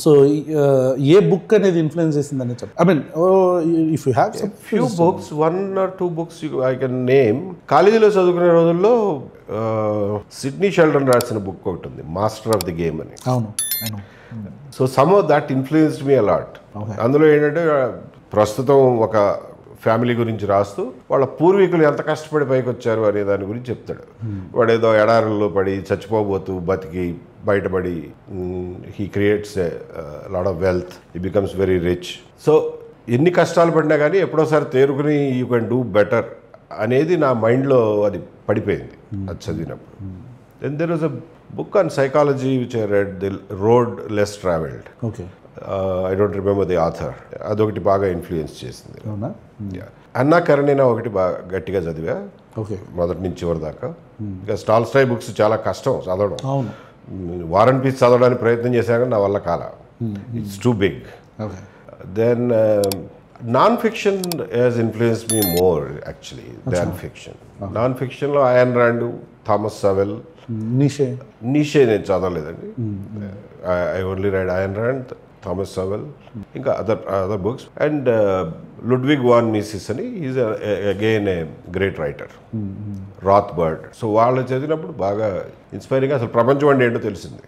So ఏ book అనేది influence చేసిందని చెప్పి I mean if you have few books 1 or 2 books I can name. కాలేజీలో చదువుకునే రోజుల్లో సిడ్నీ షెల్డన్ రాసిన బుక్ ఒకటి ఉంది, మాస్టర్ ఆఫ్ ది గేమ్ అని. అవును నేను so some of that influenced me a lot. అందులో ఏంటంటే ప్రస్తుతం ఒక ఫ్యామిలీ గురించి రాస్తూ వాళ్ళ పూర్వీకులు ఎంత కష్టపడి పైకి వచ్చారు అనే దాని గురించి చెప్తాడు. వాడు ఏదో ఎడారుల్లో పడి చచ్చిపోబోతూ బతికి బయటపడి he creates lot of wealth, he becomes very rich. So ఎన్ని కష్టాలు పడినా కానీ ఎప్పుడోసారి తేరుకుని యూ కెన్ డూ బెటర్ అనేది నా మైండ్లో అది పడిపోయింది అది చదివినప్పుడు. Then there was a book on psychology which I read, the road less travelled. Okay I don't remember the author. అదొకటి బాగా ఇన్ఫ్లుయెన్స్ చేసింది. అవునా? అన్నా కరణీనా ఒకటి బాగా గట్టిగా చదివా ఓకే మొదటి నుంచి చివరి దాకా. ఇంకా టాల్స్టాయ్ బుక్స్ చాలా కష్టం చదవడం. అవును వార్ అండ్ పీస్ చదవడానికి ప్రయత్నం చేశాను కానీ నా వల్ల కాల, it's too big. Okay then non fiction has influence me more actually than fiction. Non ఫిక్షన్లో Ayn Rand, Thomas Sowell, Nietzsche నేను చదవలేదండి. I only read Ayn Rand, Thomas Sowell, ఇంకా other books. And Ludwig von Mises అని is again a great writer, Rothbard. So వాళ్ళు చదివినప్పుడు బాగా inspiring, అసలు ప్రపంచం అంటే ఏంటో తెలిసింది.